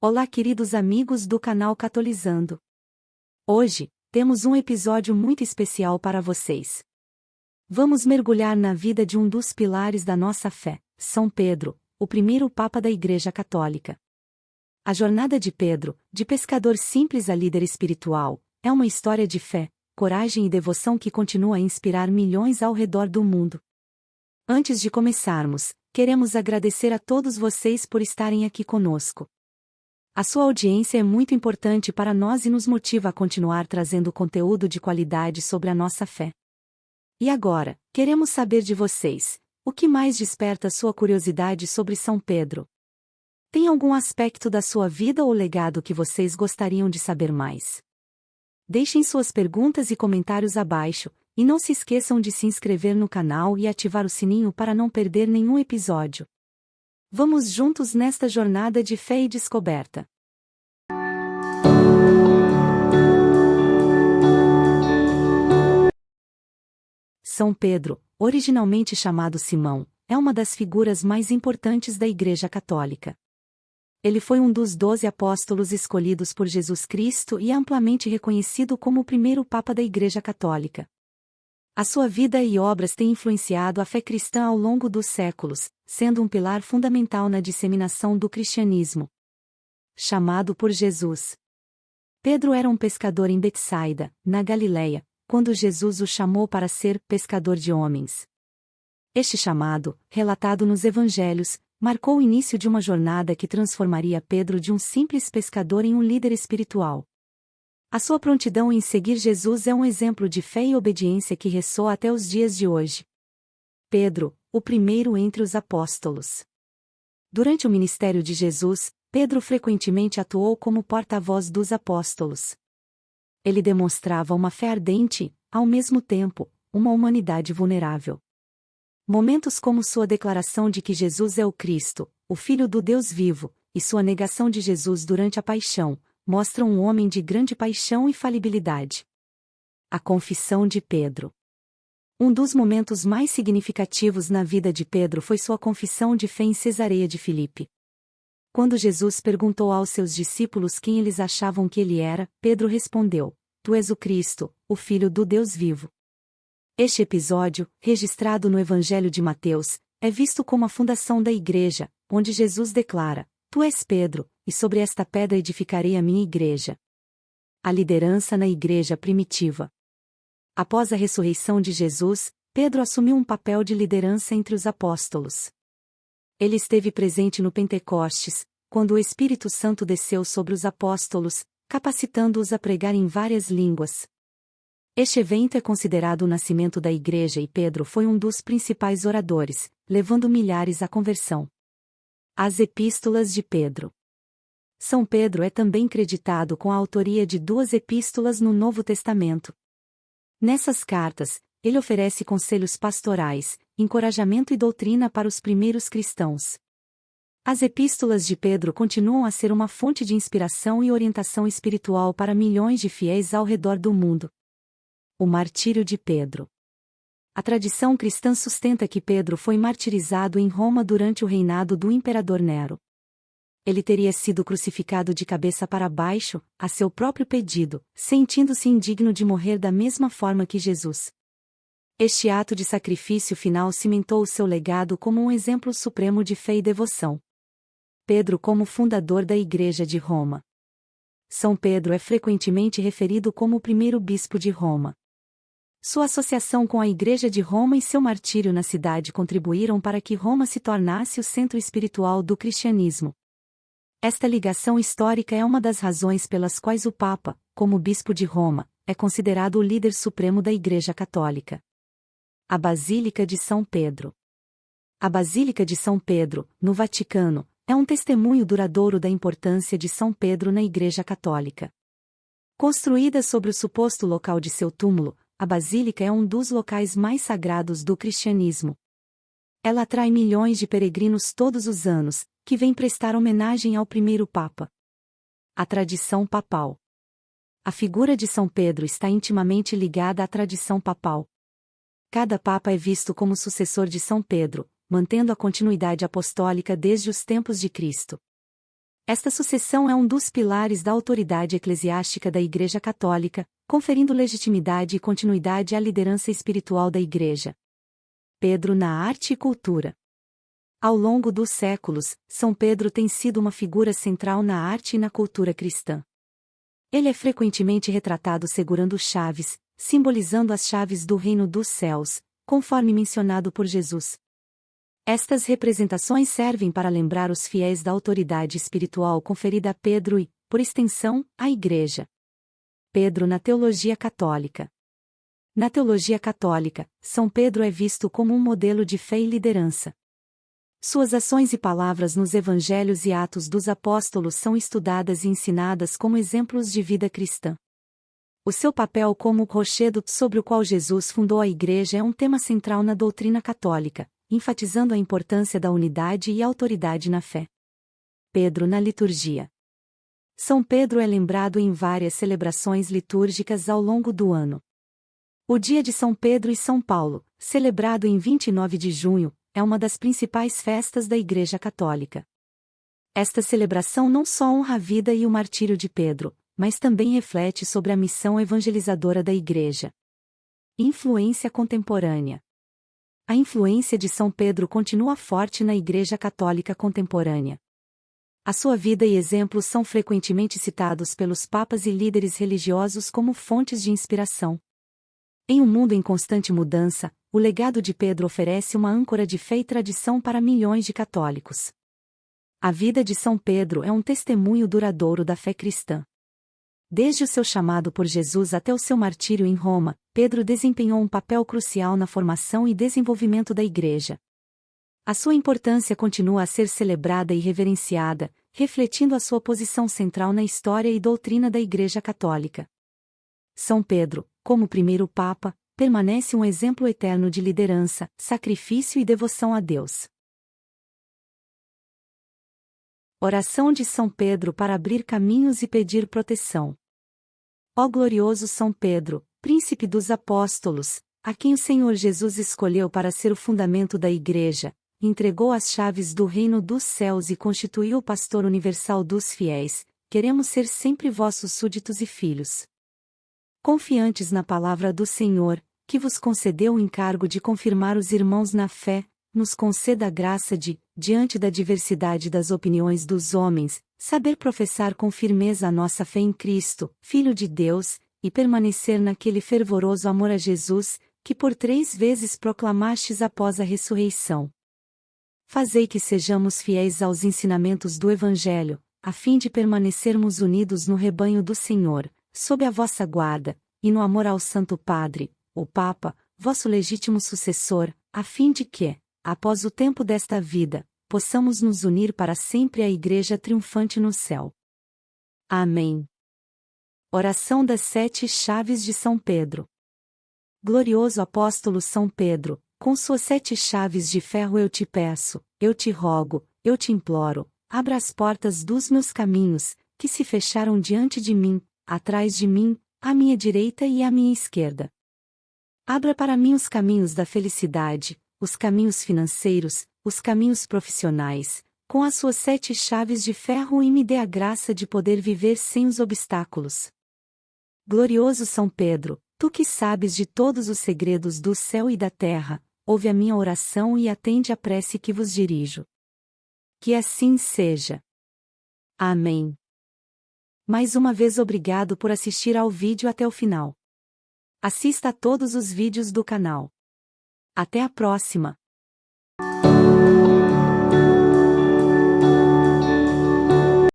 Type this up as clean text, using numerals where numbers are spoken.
Olá, queridos amigos do canal Catolizando. Hoje, temos um episódio muito especial para vocês. Vamos mergulhar na vida de um dos pilares da nossa fé, São Pedro, o primeiro Papa da Igreja Católica. A jornada de Pedro, de pescador simples a líder espiritual, é uma história de fé, coragem e devoção que continua a inspirar milhões ao redor do mundo. Antes de começarmos, queremos agradecer a todos vocês por estarem aqui conosco. A sua audiência é muito importante para nós e nos motiva a continuar trazendo conteúdo de qualidade sobre a nossa fé. E agora, queremos saber de vocês: o que mais desperta sua curiosidade sobre São Pedro? Tem algum aspecto da sua vida ou legado que vocês gostariam de saber mais? Deixem suas perguntas e comentários abaixo, e não se esqueçam de se inscrever no canal e ativar o sininho para não perder nenhum episódio. Vamos juntos nesta jornada de fé e descoberta. São Pedro, originalmente chamado Simão, é uma das figuras mais importantes da Igreja Católica. Ele foi um dos 12 apóstolos escolhidos por Jesus Cristo e é amplamente reconhecido como o primeiro Papa da Igreja Católica. A sua vida e obras têm influenciado a fé cristã ao longo dos séculos, sendo um pilar fundamental na disseminação do cristianismo. Chamado por Jesus. Pedro era um pescador em Betsaida, na Galileia, quando Jesus o chamou para ser pescador de homens. Este chamado, relatado nos Evangelhos, marcou o início de uma jornada que transformaria Pedro de um simples pescador em um líder espiritual. A sua prontidão em seguir Jesus é um exemplo de fé e obediência que ressoa até os dias de hoje. Pedro, o primeiro entre os apóstolos. Durante o ministério de Jesus, Pedro frequentemente atuou como porta-voz dos apóstolos. Ele demonstrava uma fé ardente, ao mesmo tempo, uma humanidade vulnerável. Momentos como sua declaração de que Jesus é o Cristo, o Filho do Deus vivo, e sua negação de Jesus durante a paixão, mostram um homem de grande paixão e falibilidade. A confissão de Pedro. Um dos momentos mais significativos na vida de Pedro foi sua confissão de fé em Cesareia de Filipe. Quando Jesus perguntou aos seus discípulos quem eles achavam que ele era, Pedro respondeu: "Tu és o Cristo, o Filho do Deus vivo." Este episódio, registrado no Evangelho de Mateus, é visto como a fundação da Igreja, onde Jesus declara: "Tu és Pedro, e sobre esta pedra edificarei a minha igreja." A liderança na Igreja primitiva. Após a ressurreição de Jesus, Pedro assumiu um papel de liderança entre os apóstolos. Ele esteve presente no Pentecostes, quando o Espírito Santo desceu sobre os apóstolos, capacitando-os a pregar em várias línguas. Este evento é considerado o nascimento da Igreja e Pedro foi um dos principais oradores, levando milhares à conversão. As Epístolas de Pedro. São Pedro é também creditado com a autoria de 2 epístolas no Novo Testamento. Nessas cartas, ele oferece conselhos pastorais, encorajamento e doutrina para os primeiros cristãos. As Epístolas de Pedro continuam a ser uma fonte de inspiração e orientação espiritual para milhões de fiéis ao redor do mundo. O martírio de Pedro. A tradição cristã sustenta que Pedro foi martirizado em Roma durante o reinado do imperador Nero. Ele teria sido crucificado de cabeça para baixo, a seu próprio pedido, sentindo-se indigno de morrer da mesma forma que Jesus. Este ato de sacrifício final cimentou o seu legado como um exemplo supremo de fé e devoção. Pedro como fundador da Igreja de Roma. São Pedro é frequentemente referido como o primeiro bispo de Roma. Sua associação com a Igreja de Roma e seu martírio na cidade contribuíram para que Roma se tornasse o centro espiritual do cristianismo. Esta ligação histórica é uma das razões pelas quais o Papa, como bispo de Roma, é considerado o líder supremo da Igreja Católica. A Basílica de São Pedro. A Basílica de São Pedro, no Vaticano, é um testemunho duradouro da importância de São Pedro na Igreja Católica. Construída sobre o suposto local de seu túmulo, a Basílica é um dos locais mais sagrados do cristianismo. Ela atrai milhões de peregrinos todos os anos, que vêm prestar homenagem ao primeiro Papa. A tradição papal. A figura de São Pedro está intimamente ligada à tradição papal. Cada Papa é visto como sucessor de São Pedro, mantendo a continuidade apostólica desde os tempos de Cristo. Esta sucessão é um dos pilares da autoridade eclesiástica da Igreja Católica, conferindo legitimidade e continuidade à liderança espiritual da Igreja. Pedro na arte e cultura. Ao longo dos séculos, São Pedro tem sido uma figura central na arte e na cultura cristã. Ele é frequentemente retratado segurando chaves, simbolizando as chaves do reino dos céus, conforme mencionado por Jesus. Estas representações servem para lembrar os fiéis da autoridade espiritual conferida a Pedro e, por extensão, à Igreja. Pedro na teologia católica. Na teologia católica, São Pedro é visto como um modelo de fé e liderança. Suas ações e palavras nos Evangelhos e Atos dos Apóstolos são estudadas e ensinadas como exemplos de vida cristã. O seu papel como o rochedo sobre o qual Jesus fundou a Igreja é um tema central na doutrina católica, enfatizando a importância da unidade e autoridade na fé. Pedro na liturgia. São Pedro é lembrado em várias celebrações litúrgicas ao longo do ano. O dia de São Pedro e São Paulo, celebrado em 29 de junho, é uma das principais festas da Igreja Católica. Esta celebração não só honra a vida e o martírio de Pedro, mas também reflete sobre a missão evangelizadora da Igreja. Influência contemporânea. A influência de São Pedro continua forte na Igreja Católica contemporânea. A sua vida e exemplos são frequentemente citados pelos papas e líderes religiosos como fontes de inspiração. Em um mundo em constante mudança, o legado de Pedro oferece uma âncora de fé e tradição para milhões de católicos. A vida de São Pedro é um testemunho duradouro da fé cristã. Desde o seu chamado por Jesus até o seu martírio em Roma, Pedro desempenhou um papel crucial na formação e desenvolvimento da Igreja. A sua importância continua a ser celebrada e reverenciada, refletindo a sua posição central na história e doutrina da Igreja Católica. São Pedro, como primeiro Papa, permanece um exemplo eterno de liderança, sacrifício e devoção a Deus. Oração de São Pedro para abrir caminhos e pedir proteção. Ó glorioso São Pedro, príncipe dos apóstolos, a quem o Senhor Jesus escolheu para ser o fundamento da Igreja, entregou as chaves do reino dos céus e constituiu o pastor universal dos fiéis, queremos ser sempre vossos súditos e filhos. Confiantes na palavra do Senhor, que vos concedeu o encargo de confirmar os irmãos na fé, nos conceda a graça de, diante da diversidade das opiniões dos homens, saber professar com firmeza a nossa fé em Cristo, Filho de Deus, e permanecer naquele fervoroso amor a Jesus, que por 3 vezes proclamastes após a ressurreição. Fazei que sejamos fiéis aos ensinamentos do Evangelho, a fim de permanecermos unidos no rebanho do Senhor, sob a vossa guarda, e no amor ao Santo Padre, o Papa, vosso legítimo sucessor, a fim de que, após o tempo desta vida, possamos nos unir para sempre à Igreja triunfante no céu. Amém. Oração das 7 chaves de São Pedro. Glorioso apóstolo São Pedro, com suas 7 chaves de ferro eu te peço, eu te rogo, eu te imploro, abra as portas dos meus caminhos, que se fecharam diante de mim, atrás de mim, à minha direita e à minha esquerda. Abra para mim os caminhos da felicidade, os caminhos financeiros, os caminhos profissionais, com as suas 7 chaves de ferro e me dê a graça de poder viver sem os obstáculos. Glorioso São Pedro, tu que sabes de todos os segredos do céu e da terra, ouve a minha oração e atende a prece que vos dirijo. Que assim seja. Amém. Mais uma vez obrigado por assistir ao vídeo até o final. Assista a todos os vídeos do canal. Até a próxima!